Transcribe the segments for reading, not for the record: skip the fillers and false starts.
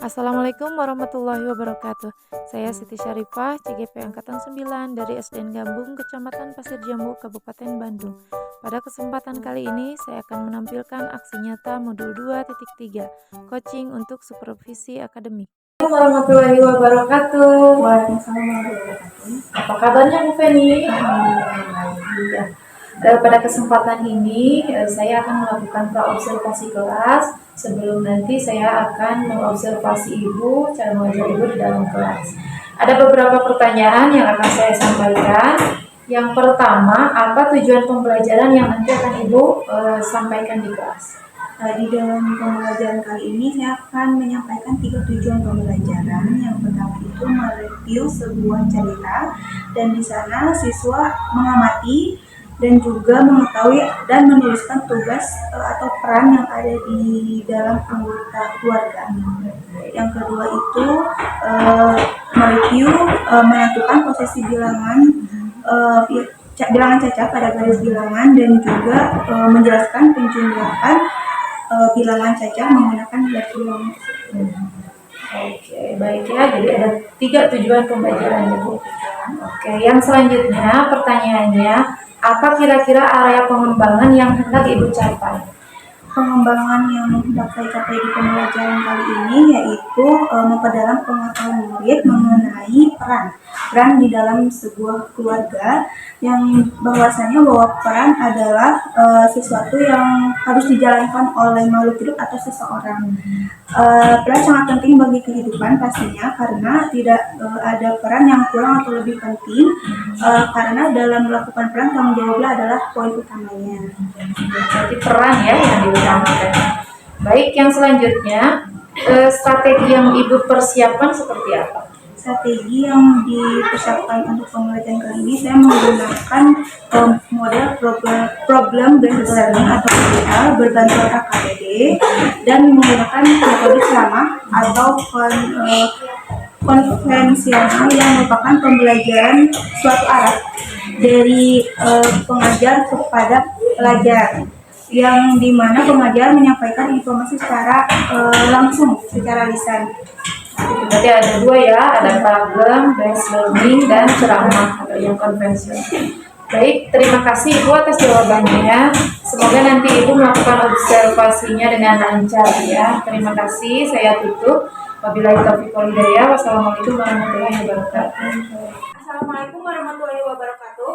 Assalamualaikum warahmatullahi wabarakatuh. Saya Siti Syarifah, CGP Angkatan 9 dari SDN Gambung, Kecamatan Pasir Jambu, Kabupaten Bandung. Pada kesempatan kali ini, saya akan menampilkan aksi nyata modul 2.3, coaching untuk supervisi akademik. Assalamualaikum warahmatullahi wabarakatuh. Waalaikumsalam warahmatullahi wabarakatuh. Apa kabarnya Bu Feni? Alhamdulillah. Pada kesempatan ini, saya akan melakukan praobservasi kelas. Sebelum nanti saya akan mengobservasi Ibu, cara mengajar Ibu di dalam kelas. Ada beberapa pertanyaan yang akan saya sampaikan. Yang pertama, apa tujuan pembelajaran yang nanti akan Ibu sampaikan di kelas? Di dalam pembelajaran kali ini saya akan menyampaikan 3 tujuan pembelajaran. Yang pertama itu mereview sebuah cerita, dan di sana siswa mengamati dan juga mengetahui dan menuliskan tugas atau peran yang ada di dalam anggota keluarga. Yang kedua itu mereview, menentukan posisi bilangan cacah pada garis bilangan, dan juga menjelaskan penjumlahan bilangan cacah menggunakan garis bilangan. Oke, baik ya. Jadi ada 3 tujuan pembelajaran Ibu. Oke, yang selanjutnya pertanyaannya, apa kira-kira area pengembangan yang hendak Ibu capai? Pengembangan yang hendak saya capai di pembelajaran kali ini yaitu memperdalam pengetahuan murid mengenai peran di dalam sebuah keluarga, yang bahwasanya bahwa peran adalah sesuatu yang harus dijalankan oleh makhluk hidup atau seseorang. Peran sangat penting bagi kehidupan pastinya, karena tidak ada peran yang kurang atau lebih penting, karena dalam melakukan peran tanggung jawabnya adalah poin utamanya. Berarti peran ya yang diutamakan. Baik, yang selanjutnya strategi yang Ibu persiapkan seperti apa? Strategi yang dipersiapkan untuk pembelajaran kali ini, saya menggunakan model problem based learning atau PBL berbantuan AKBD, dan menggunakan metode ceramah atau konvensional yang merupakan pembelajaran suatu arah dari pengajar kepada pelajar, yang dimana pengajar menyampaikan informasi secara langsung, secara lisan. Berarti ada 2 ya, ada problem based learning dan ceramah atau yang konvensional. Baik, terima kasih Ibu atas jawabannya. Semoga nanti Ibu melakukan observasinya dengan lancar ya. Terima kasih, saya tutup. Wabillahi taufiq wal hidayah. Wassalamualaikum warahmatullahi wabarakatuh. Assalamualaikum warahmatullahi wabarakatuh.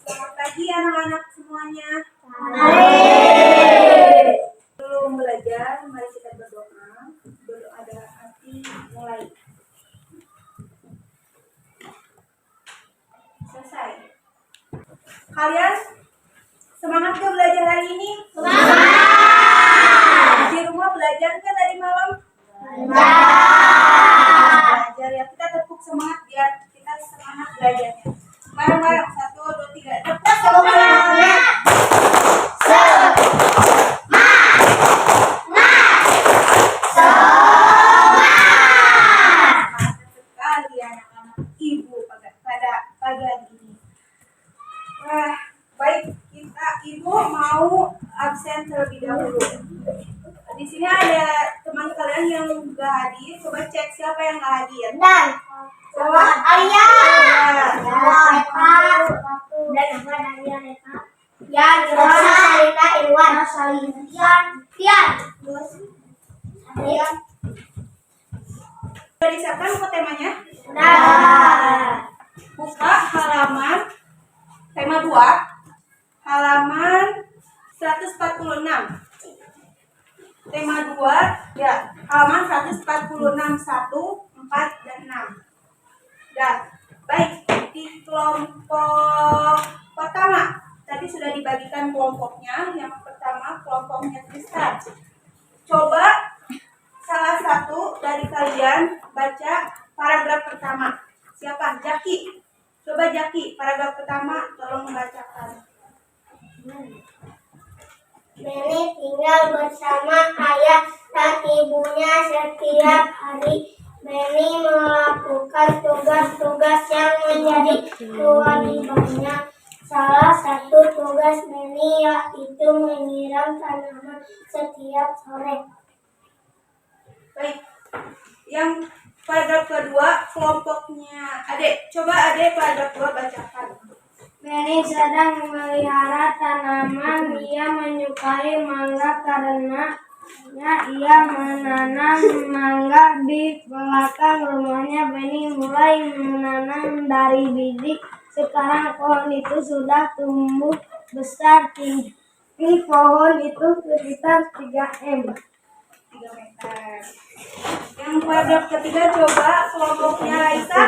Selamat pagi anak-anak semuanya. Sebelum belajar, mari kita berdoa. Berdoa dalam hati, mulai. Selesai. Kalian semangat ke belajar hari ini? Semangat. Di rumah belajar kan tadi malam? Belajar ya, kita tepuk semangat biar kita semangat belajarnya. Bareng-bareng, 1, 2, 3, tepuk semangat. Sekali anak-anak Ibu pada pagi hari ini. Wah, baik, Ibu mau absen terlebih dahulu. Di sini ada teman kalian yang nggak hadir. Coba cek siapa yang nggak hadir. Dan coba Alia. Ya, Salina Irwan. Tian. Sudah disiapkan buku temanya? Buka halaman tema 2, halaman 146. Tema 2, ya, halaman 146, 1, 4, dan 6. Dan baik, di kelompok pertama tadi sudah dibagikan kelompoknya. Yang pertama kelompoknya Tristan. Coba salah satu dari kalian baca paragraf pertama. Siapa? Jaki. Coba Jaki, paragraf pertama tolong membacakan. Beni tinggal bersama ayah dan ibunya setiap hari. Beni melakukan tugas-tugas yang menjadi kewajibannya. Salah satu tugas Beni yaitu menyiram tanaman setiap sore. Baik. Yang paragraf kedua kelompoknya Adek. Coba Adek paragraf 2 bacakan. Beni sedang memelihara tanaman. Ia menyukai mangga karena ia menanam mangga di belakang rumahnya. Beni mulai menanam dari biji. Sekarang pohon itu sudah tumbuh besar, tinggi pohon itu sekitar 3 m. 3 meter. Yang paragraf ketiga coba kelompoknya Raisa.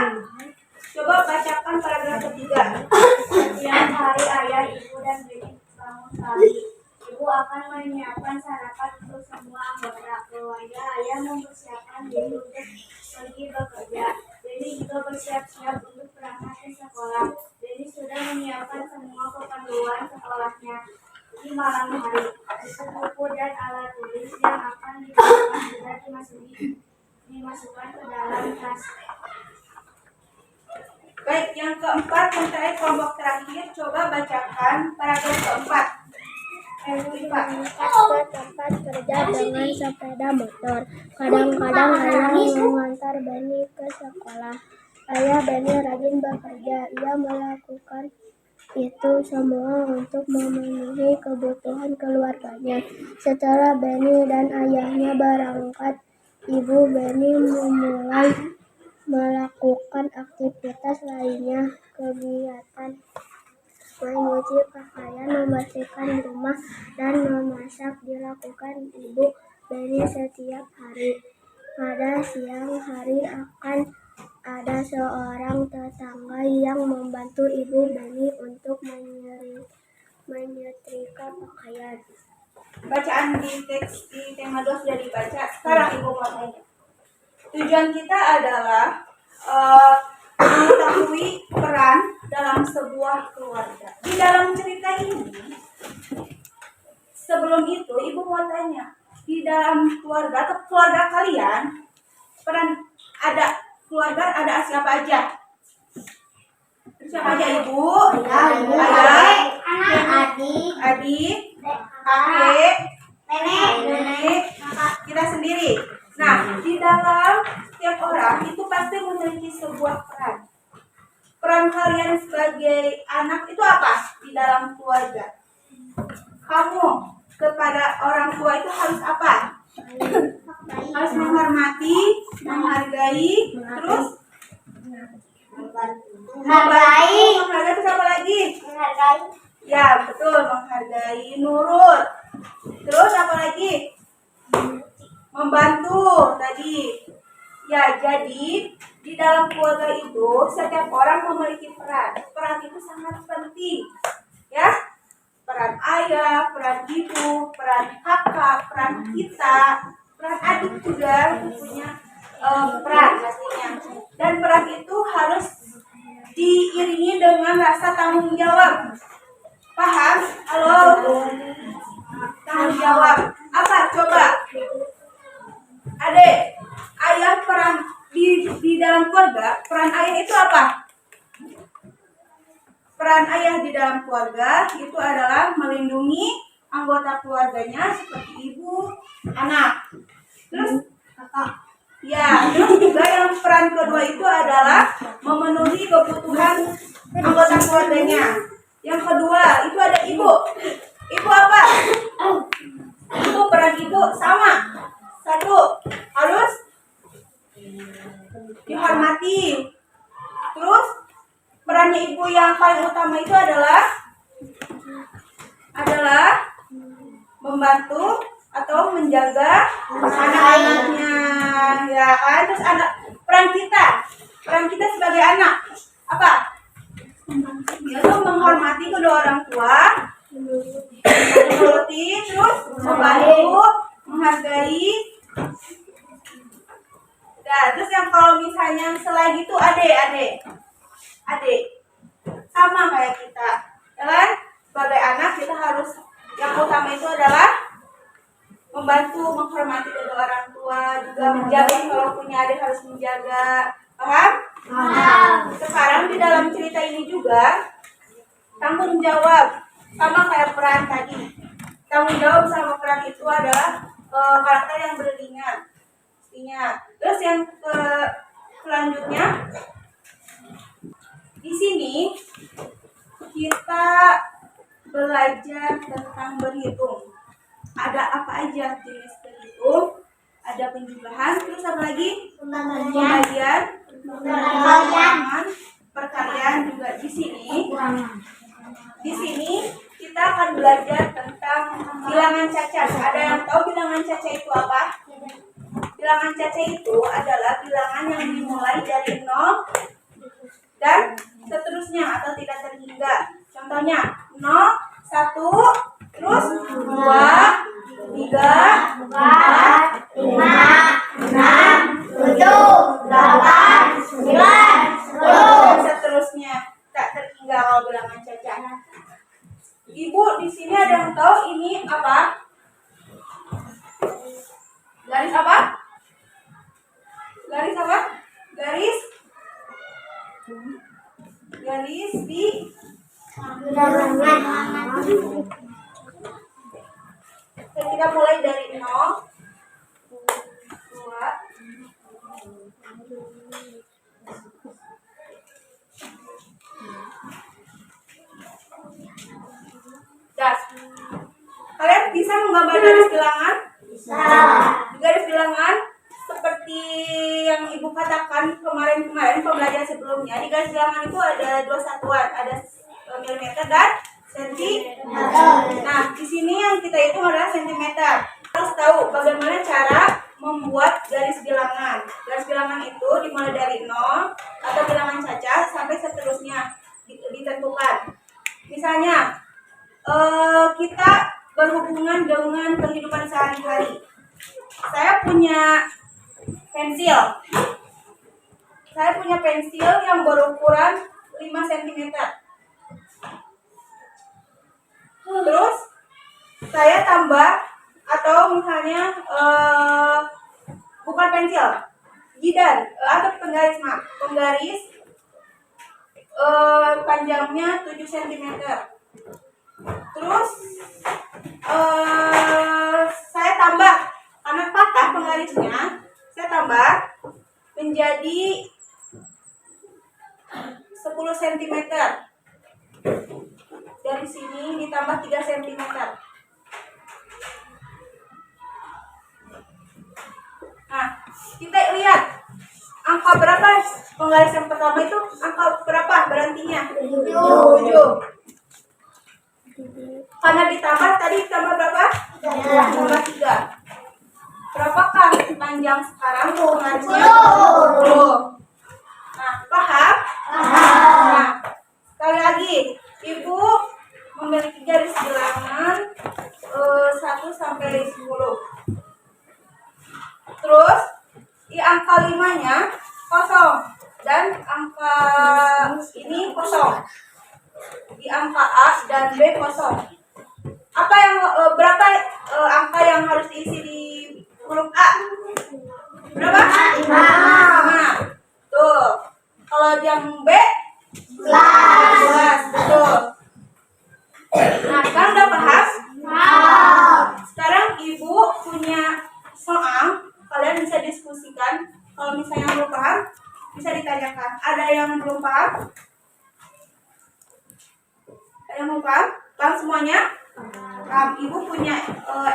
Coba bacakan paragraf ketiga. Setiap hari ayah, ibu, dan Beni bangun pagi. Ibu akan menyiapkan sarapan untuk semua anggota keluarga. Ayah mempersiapkan diri untuk pergi bekerja. Beni juga bersiap-siap untuk berangkat ke sekolah. Beni sudah menyiapkan semua keperluan sekolahnya. Di malam hari, buku-buku dan alat tulis yang akan digunakan sudah dimasukkan ke dalam tas. Baik, yang keempat mencari kelompok terakhir. Coba bacakan paragraf keempat. Beni berangkat ke tempat kerja dengan sepeda motor. Kadang-kadang ayah mengantar Beni ke sekolah. Ayah Beni rajin bekerja. Ia melakukan itu semua untuk memenuhi kebutuhan keluarganya. Setelah Beni dan ayahnya berangkat, ibu Beni memulai melakukan aktivitas lainnya. Kegiatan mencuci pakaian, membersihkan rumah, dan memasak dilakukan ibu Beni setiap hari. Pada siang hari akan ada seorang tetangga yang membantu ibu Beni untuk menyetrika pakaian. Bacaan di teks di tema 2 sudah dibaca. Sekarang Ibu mau tanya. Tujuan kita adalah mengetahui peran dalam sebuah keluarga. Di dalam cerita ini, sebelum itu Ibu mau tanya, di dalam keluarga atau keluarga kalian, peran ada siapa aja? Siapa aja Ibu? Ayah, adik, kakek, nenek, kita sendiri. Nah, di dalam setiap orang itu pasti memiliki sebuah peran. Peran kalian sebagai anak itu apa di dalam keluarga? Kamu kepada orang tua itu harus apa? Harus menghormati, menghargai, terus menghargai itu apa lagi? Ya, betul, menghargai, nurut. Terus apa lagi? Membantu tadi. Ya, jadi di dalam keluarga itu setiap orang memiliki peran. Peran itu sangat penting. Ya. Peran ayah, peran ibu, peran kakak, peran kita, peran adik juga punya peran pastinya. Dan peran itu harus diiringi dengan rasa tanggung jawab. Paham? Halo? Tanggung jawab. Apa? Coba. Adek, ayah peran di dalam keluarga, peran ayah itu apa? Peran ayah di dalam keluarga itu adalah melindungi anggota keluarganya seperti ibu, anak. Terus kakak. Ya, terus juga yang peran kedua itu adalah memenuhi kebutuhan anggota keluarganya. Yang kedua itu ada ibu. Ibu apa? Ibu, peran ibu sama. Satu, harus dihormati. Terus perannya ibu yang paling utama itu adalah membantu atau menjaga anak-anaknya, ya kan? Terus peran kita sebagai anak apa? Yaitu menghormati kedua orang tua, menuruti, terus membantu, menghargai. Nah, terus yang kalau misalnya selain itu adik sama kayak kita, ya kan? Sebagai anak kita harus yang utama itu adalah membantu, menghormati kedua orang tua, juga menjaga, kalau punya adik harus menjaga. Paham? Sekarang di dalam cerita ini juga tanggung jawab sama kayak peran tadi. Tanggung jawab sama peran itu adalah karakter yang berlingan pastinya. Terus yang selanjutnya di sini kita belajar tentang berhitung. Ada apa aja jenis berhitung? Ada penjumlahan, terus apa lagi? Pembagian, pengurangan, perkalian juga di sini. Di sini kita akan belajar tentang bilangan cacat. Ada yang tahu bilangan cacat itu apa? Bilangan cacat itu adalah bilangan yang dimulai dari 0 dan seterusnya atau tidak terhingga. Contohnya 0, 1, terus 2, 3, 4, 5, 6, 7, 8, 9, 10 dan seterusnya. Tak terhingga kalau bilangan cacat. Ibu di sini ada yang tahu ini apa? Garis apa? Garis apa? Garis di kita mulai dari 0, 2, das. Kalian bisa menggambar garis bilangan? Bisa. Garis bilangan seperti yang ibu katakan kemarin pembelajaran sebelumnya. Di garis bilangan itu ada 2 satuan, ada milimeter dan sentimeter. Nah, di sini yang kita hitung adalah sentimeter. Harus tahu bagaimana cara membuat garis bilangan. Garis bilangan itu dimulai dari 0 atau bilangan cacat sampai seterusnya ditentukan. Misalnya kita berhubungan dengan kehidupan sehari-hari. Saya punya pensil yang berukuran 5 cm. Terus saya tambah atau misalnya bukan pensil, jidan atau penggaris panjangnya 7 cm. Terus saya tambah, karena patah penggarisnya, saya tambah menjadi 10 cm. Dari sini ditambah 3 cm. Nah, kita lihat angka berapa penggaris yang pertama itu, angka berapa berhentinya? 7. Karena ditambah tadi tambah berapa? Tambah 3. Berapakah panjang sekarang penggarisnya? 10. Nah, paham? Nah, sekali lagi, ibu memiliki garis bilangan 1 sampai 10. Terus di angka 5-nya kosong dan angka ini kosong. Di angka A dan B kosong. Apa yang berapa angka yang harus diisi di huruf A? Berapa? 5. Tuh. Kalau yang B 11. Betul. Nah, sekarang udah paham? Sekarang ibu punya soal, kalian bisa diskusikan. Kalau misalnya belum paham, bisa ditanyakan. Ada yang belum paham? Ada yang belum paham? Paham semuanya? Ibu punya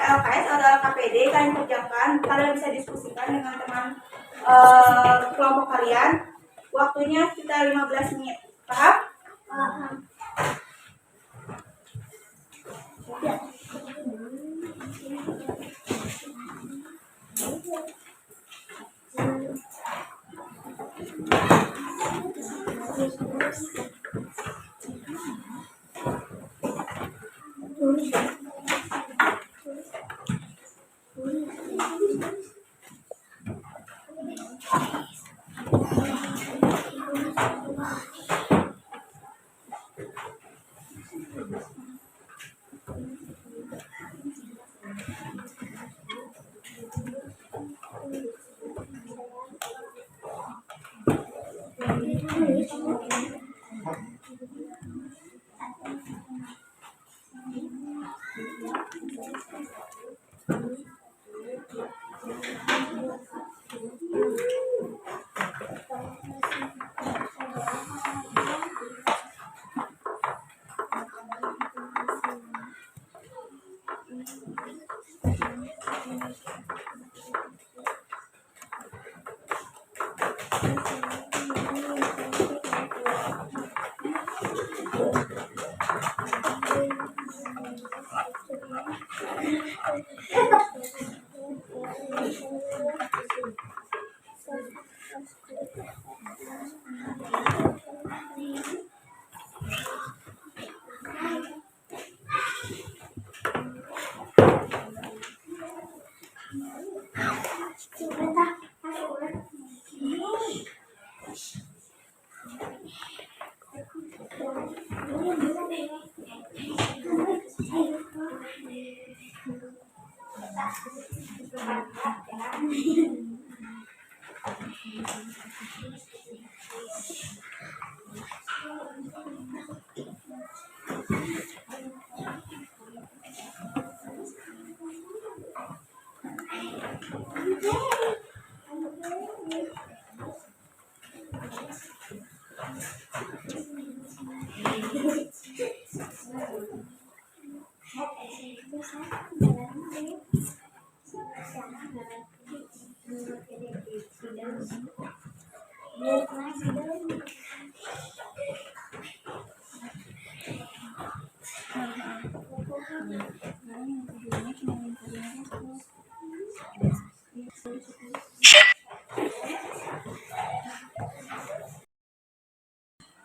LKS atau LKPD, kalian kerjakan. Kalian bisa diskusikan dengan teman kelompok kalian. Waktunya kita 15 menit. Paham? Paham.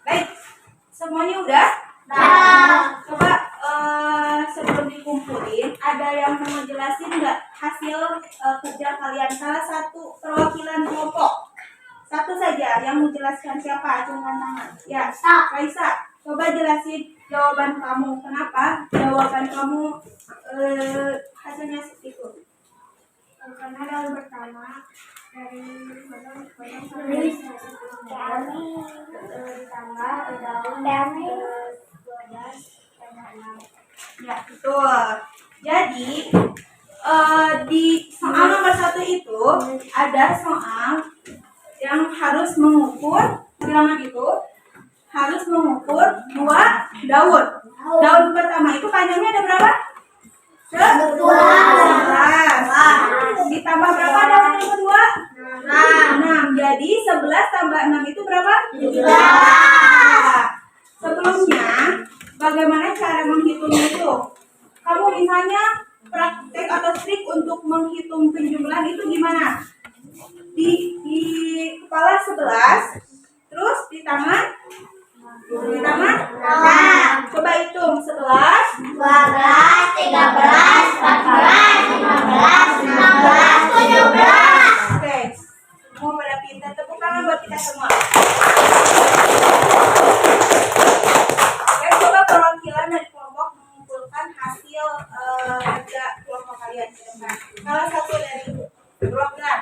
Baik, semuanya udah? Coba sebelum dikumpulin, ada yang mau jelasin nggak hasil kerja kalian? Salah satu perwakilan kelompok. Satu saja yang mau jelaskan, siapa? Acungkan tangan. Ya, Raisa. Coba jelasin jawaban kamu. Kenapa jawaban kamu hasilnya seperti itu? Karena daun pertama dari sampai ditambah daun 12 tambah 6. Ya, betul. Jadi di soal nomor 1 itu ada soal yang harus mengukur bilangan itu harus mengukur 2 daun. Daun pertama itu panjangnya ada berapa? 11. Ditambah berapa daun yang kedua? 6. Jadi 11 tambah 6 itu berapa? 17. Sebelumnya, bagaimana cara menghitungnya itu? Kamu misalnya praktek atau trik untuk menghitung penjumlahan itu gimana? Di kepala 11, terus di tangan? Coba hitung 11, 12, 13, 14, 15, 16, 17. Oke, semua pada pintar. Tepuk tangan buat kita semua. Oke, coba perwakilan dari kelompok mengumpulkan hasil kerja kelompok kalian. Salah satu dari perwakilan.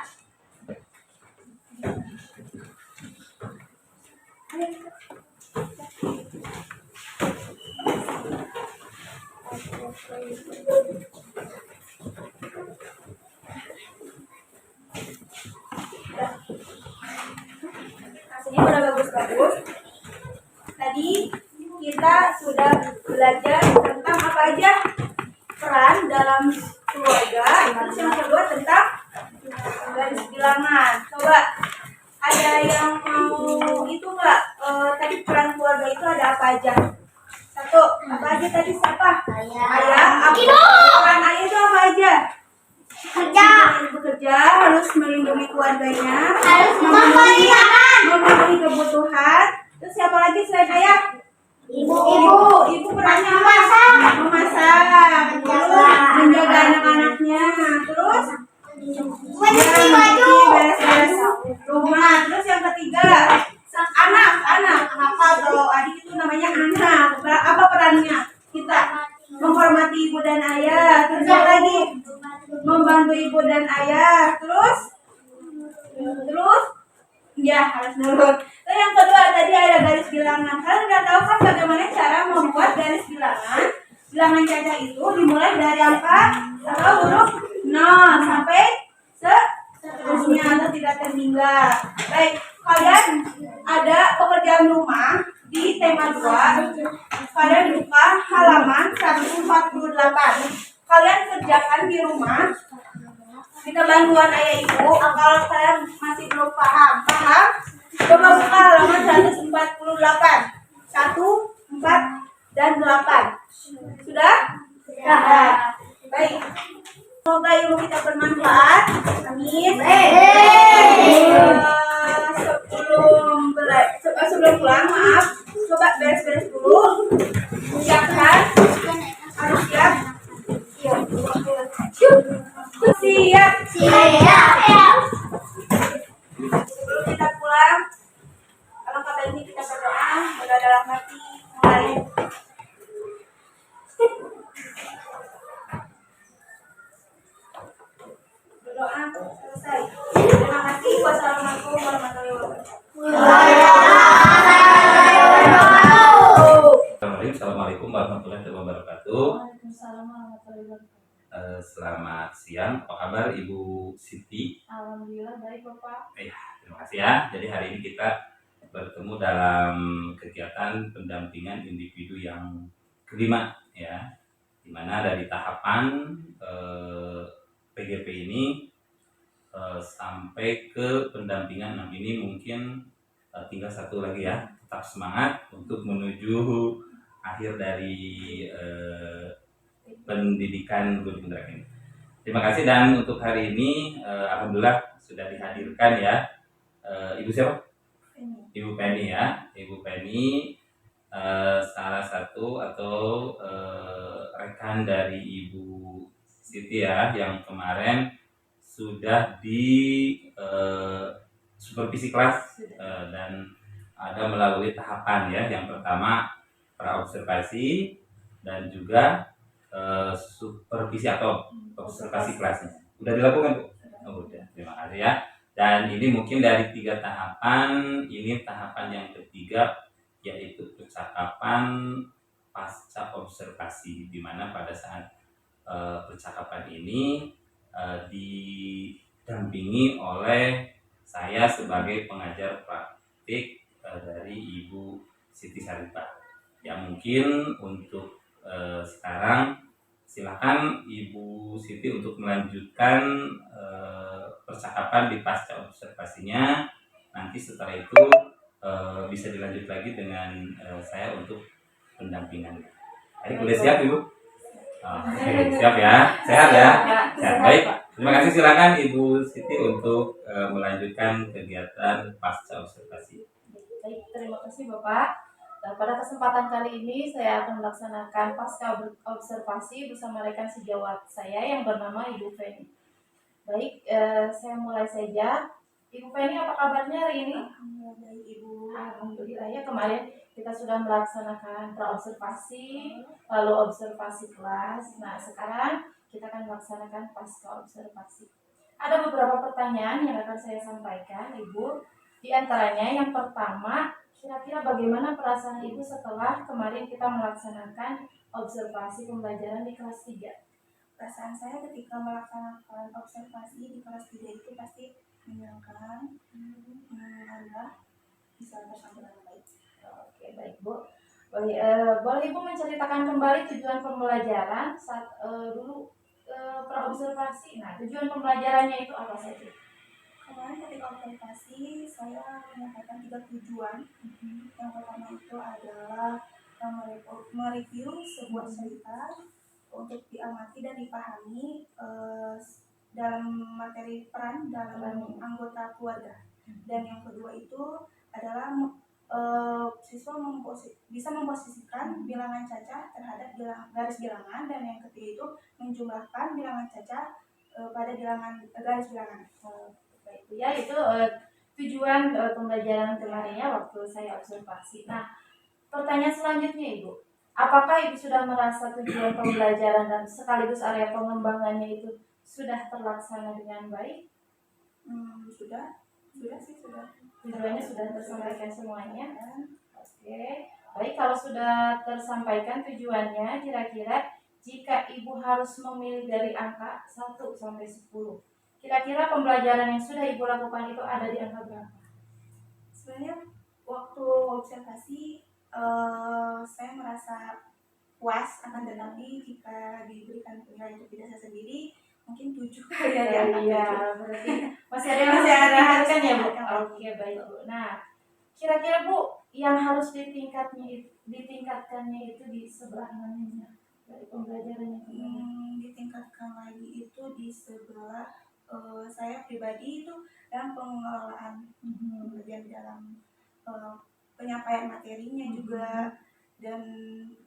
Hasilnya udah bagus-bagus. Tadi kita sudah belajar tentang apa aja peran dalam keluarga. Terus yang kedua tentang garis bilangan. Coba ada yang mau itu nggak? Tadi peran keluarga itu ada apa aja? Satu, apa aja tadi siapa? Ayah. Peran ayah itu apa aja? Bekerja, harus melindungi keluarganya, Harus memenuhi kebutuhan. Terus siapa lagi selain ayah? Ibu perannya apa? Memasak. Terus menjaga anak-anaknya. Terus beres-beres rumah. Terus yang ketiga, anak. Kalau adik itu namanya anak. Apa perannya? Kita menghormati ibu dan ayah. Terus yang lagi membantu ibu dan ayah. Terus ya harus nurut. Terus yang kedua tadi ada garis bilangan. Kalian udah tahu kan bagaimana cara membuat garis bilangan? Bilangan caca itu dimulai dari angka berapa huruf 0 sampai seterusnya atau tidak terhingga. Baik, kalian ada pekerjaan rumah di tema 2. Kalian buka halaman 148. Kalian kerjakan di rumah minta bantuan ayah ibu. Kalau kalian masih belum paham, coba buka halaman 148. 1, 4, dan 8. Sudah? Sudah. Baik. Semoga ilmu kita bermanfaat. Amin. Sebelum pulang, maaf, coba beres-beres dulu. Siapkan. Harus siap. Siap. Sebelum kita pulang, alangkah baiknya kita berdoa. Berdoa dalam hati. Mulai. Berdoa selesai. Terima kasih. Wassalamualaikum warahmatullahi wabarakatuh. Assalamualaikum warahmatullahi wabarakatuh. Waalaikumsalam warahmatullahi wabarakatuh. Selamat siang, apa kabar Ibu Siti? Alhamdulillah baik Bapak. Terima kasih ya. Jadi hari ini kita bertemu dalam kegiatan pendampingan individu yang kelima ya, dimana dari tahapan PGP ini sampai ke pendampingan 6 ini mungkin tinggal satu lagi ya. Tetap semangat untuk menuju akhir dari pendidikan guru penggerak ini. Terima kasih, dan untuk hari ini alhamdulillah sudah dihadirkan ya Ibu siapa? Ibu Penny ya. Ibu Penny salah satu atau rekan dari Ibu Siti ya, yang kemarin sudah di supervisi kelas dan ada melalui tahapan ya. Yang pertama praobservasi dan juga supervisi atau observasi kelasnya. Udah dilakukan Bu? Oh, udah. Terima kasih ya. Dan ini mungkin dari 3 tahapan, ini tahapan yang ketiga, yaitu percakapan pasca observasi, di mana pada saat percakapan ini didampingi oleh saya sebagai pengajar praktik dari Ibu Siti Sarita. Ya mungkin untuk sekarang silakan Ibu Siti untuk melanjutkan percakapan di pasca observasinya. Nanti setelah itu bisa dilanjut lagi dengan saya untuk pendampingannya. Ayo boleh siap Ibu? Oke, siap ya? Sehat ya? Sehat, baik. Terima kasih, silakan Ibu Siti untuk melanjutkan kegiatan pasca observasi. Baik, terima kasih Bapak. Nah, pada kesempatan kali ini saya akan melaksanakan pasca observasi bersama rekan sejawat saya yang bernama Ibu Penny. Baik, saya mulai saja. Ibu Penny, apa kabarnya hari ini? Alhamdulillah baik Ibu. Alhamdulillah ya, kemarin kita sudah melaksanakan praobservasi, lalu observasi kelas. Nah, sekarang kita akan melaksanakan pasca observasi. Ada beberapa pertanyaan yang akan saya sampaikan, Ibu. Di antaranya yang pertama, kira-kira bagaimana perasaan Ibu setelah kemarin kita melaksanakan observasi pembelajaran di kelas 3? Perasaan saya ketika melaksanakan observasi di kelas 3 itu pasti menyenangkan, alhamdulillah bisa tersambung dengan baik. Oke, baik Bu. Boleh Ibu menceritakan kembali tujuan pembelajaran saat dulu praobservasi. Nah, tujuan pembelajarannya itu apa saja? Kemarin ketika observasi saya menyampaikan 3 tujuan. Yang pertama itu adalah mereview sebuah cerita untuk diamati dan dipahami dalam materi peran dalam anggota keluarga. Dan yang kedua itu adalah siswa bisa memposisikan bilangan cacah terhadap garis bilangan, dan yang ketiga itu menjumlahkan bilangan cacah pada garis bilangan. Baik, ya itu tujuan pembelajaran kemarinnya waktu saya observasi. Nah, pertanyaan selanjutnya Ibu, apakah Ibu sudah merasa tujuan pembelajaran dan sekaligus area pengembangannya itu sudah terlaksana dengan baik? Sudah sih. Tujuannya sudah tersampaikan semuanya. Oke, baik, kalau sudah tersampaikan tujuannya, kira-kira jika Ibu harus memilih dari angka 1 sampai 10, kira-kira pembelajaran yang sudah Ibu lakukan itu ada di angka berapa? Sebenarnya waktu observasi saya merasa puas, akan tetapi jika diberikan penilaian untuk diri saya sendiri mungkin 7 kali ya di angka Iya, 7. berarti masih ada yang harus Masih ada harus ditingkatkan ya Bu? ditingkatkan. Oke, baik Bu. Nah, kira-kira Bu, yang harus ditingkatkannya itu di sebelah mananya dari pembelajaran yang kemarin? Ditingkatkan lagi itu di sebelah saya pribadi itu dalam pengelolaan kemudian dalam penyampaian materinya juga, dan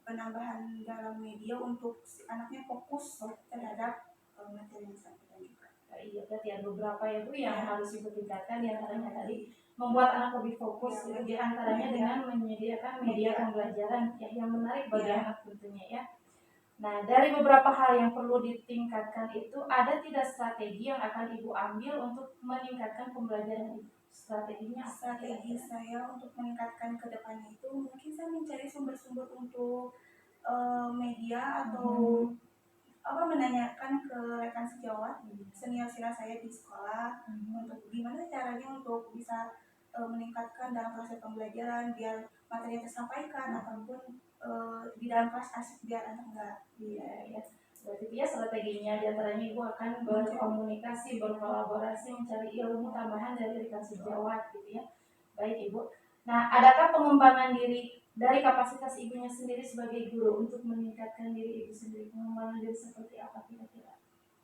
penambahan dalam media untuk si anaknya fokus terhadap materi yang disampaikan juga. Iya, berarti ada beberapa ya Bu yang Ya. harus Ibu tingkatkan, di antaranya tadi membuat anak lebih fokus, Ya, di antaranya ya. dengan menyediakan media pembelajaran yang menarik bagi Ya. anak tentunya ya. Nah, dari beberapa hal yang perlu ditingkatkan itu, ada tidak strategi yang akan Ibu ambil untuk meningkatkan pembelajaran Ibu? Strateginya apa? Strategi saya untuk meningkatkan ke depannya itu mungkin saya mencari sumber-sumber untuk media atau menanyakan ke rekan sejawat senior saya di sekolah untuk gimana caranya untuk bisa meningkatkan dalam proses pembelajaran biar materi yang tersampaikan ataupun di dalam kelas asik biar anak enggak. Iya, ya. Berarti dia strateginya diantaranya Ibu akan berkomunikasi, berkolaborasi, mencari ilmu tambahan dari rekan sejawat gitu ya. Baik Ibu. Nah, adakah pengembangan diri dari kapasitas Ibunya sendiri sebagai guru untuk meningkatkan diri Ibu sendiri? Pengembangan diri seperti apa kira-kira?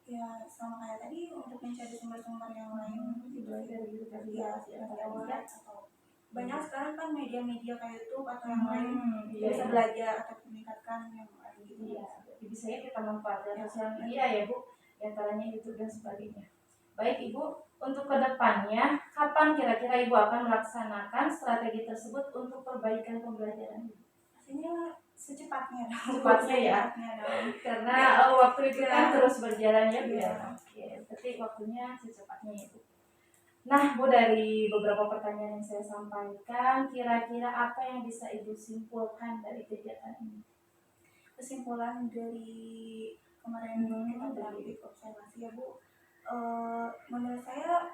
Ya sama kayak tadi untuk mencari sumber-sumber yang lain Belajar dari rekan ya sejawat atau banyak sekarang kan media-media kayak YouTube atau yang lain iya, bisa iya. belajar atau meningkatkan yang lain gitu. Iya, jadi bisa ya kita manfaatkan sosial media ya Bu, diantaranya YouTube dan sebagainya. Baik Ibu, untuk kedepannya, kapan kira-kira Ibu akan melaksanakan strategi tersebut untuk perbaikan pembelajaran Ibu? Pastinya secepatnya Cepatnya ya, karena waktu itu kan terus berjalan ya Bu ya. Oke, berarti waktunya secepatnya ya Bu. Nah Bu, dari beberapa pertanyaan yang saya sampaikan, kira-kira apa yang bisa Ibu simpulkan dari kegiatan ini? Kesimpulan dari kemarin kita beraktif observasi ya Bu, menurut saya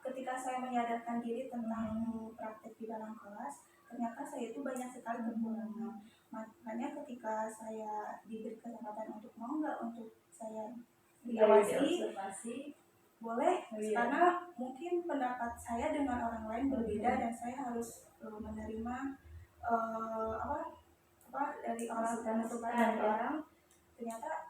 ketika saya menyadarkan diri tentang praktek di dalam kelas, ternyata saya itu banyak sekali kekurangan. Makanya ketika saya diberi kesempatan untuk mau nggak untuk saya diawasi, boleh, karena mungkin pendapat saya dengan orang lain berbeda dan saya harus menerima dari orang masukan orang, ternyata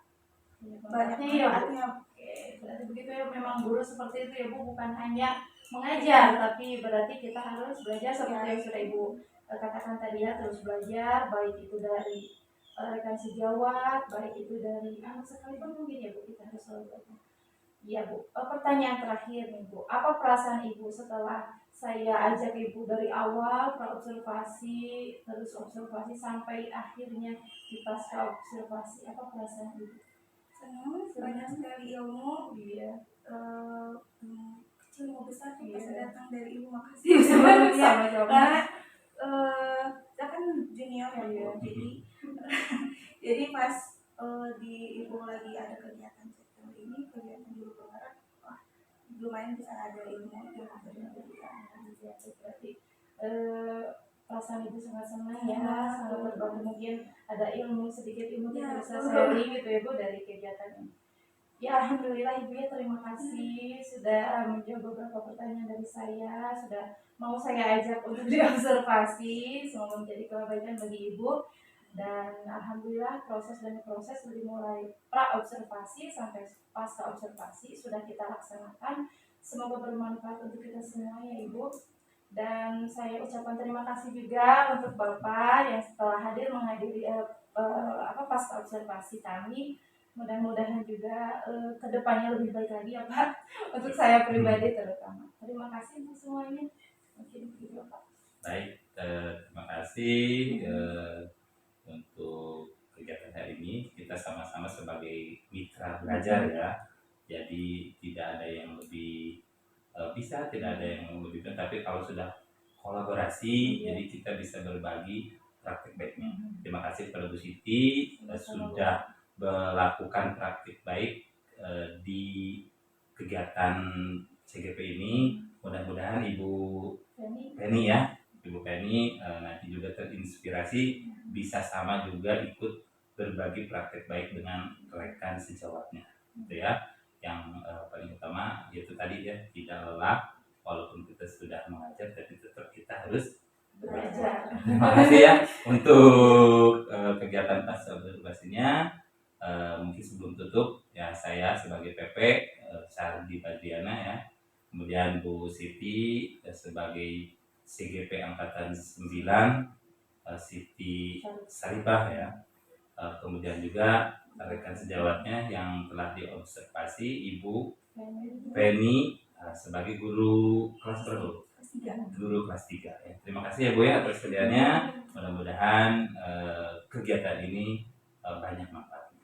banyak manfaatnya. Oke, berarti begitu ya, memang guru seperti itu ya Bu, bukan hanya mengajar, tapi berarti kita harus belajar seperti yang sudah Ibu katakan tadi ya, terus belajar, baik itu dari rekan sejawat, baik itu dari anak sekalipun mungkin ya Bu, kita harus selalu belajar. Iya Bu, pertanyaan terakhir nih Bu, apa perasaan Ibu setelah saya ajak Ibu dari awal praobservasi, terus observasi sampai akhirnya di pasca observasi, apa perasaan Ibu? Senang, banyak sekali ilmu. Iya. Kecil mau besar tuh bisa datang dari Ibu, makasih Sama-sama. karena saya kan junior ya Bu, jadi pas di Ibu lagi ada kegiatan chapter ini, kegiatan guru penggerak, wah lumayan bisa ada ilmu yang berarti perasaan Ibu sangat senang ya, sangat berbagi, mungkin ada ilmu, sedikit ilmu yang bisa sharing gitu ya Bu dari kegiatan ini. Ya Alhamdulillah Ibu ya, terima kasih sudah menjawab beberapa pertanyaan dari saya, sudah mau saya ajak untuk diobservasi, semoga menjadi kebaikan bagi Ibu. Dan Alhamdulillah proses dari mulai pra-observasi sampai pasca observasi sudah kita laksanakan, semoga bermanfaat untuk kita semua ya Ibu. Dan saya ucapkan terima kasih juga untuk Bapak yang setelah hadir menghadiri pasca observasi kami. Mudah-mudahan juga kedepannya lebih baik lagi ya Pak, untuk saya pribadi terutama. Terima kasih untuk semuanya. Mungkin begitu Pak. Baik, terima kasih untuk kegiatan hari ini. Kita sama-sama sebagai mitra belajar ya, jadi tidak ada yang lebih bisa, tidak ada yang lebih pintar, tapi kalau sudah kolaborasi, jadi kita bisa berbagi praktek baiknya. Terima kasih kepada Bu Siti sudah melakukan praktik baik di kegiatan CGP ini. Mudah-mudahan Ibu Penny ya, Ibu Penny nanti juga terinspirasi bisa sama juga ikut berbagi praktik baik dengan rekan sejawatnya, gitu ya. Yang paling utama yaitu tadi ya, tidak lelah walaupun kita sudah mengajar, tapi tetap kita harus belajar. Terima kasih ya untuk kegiatan pasca observasinya. Mungkin sebelum tutup ya, saya sebagai PP Sardi Badriana ya, kemudian Bu Siti sebagai CGP Angkatan 9, Siti Saripah ya, kemudian juga rekan sejawatnya yang telah diobservasi Ibu Penny sebagai guru kelas berapa? Guru kelas 3 ya. Terima kasih ya Bu ya atas kerjanya. Mudah-mudahan kegiatan ini banyak manfaatnya.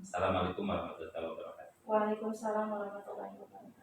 Assalamualaikum warahmatullahi wabarakatuh. Waalaikumsalam warahmatullahi wabarakatuh.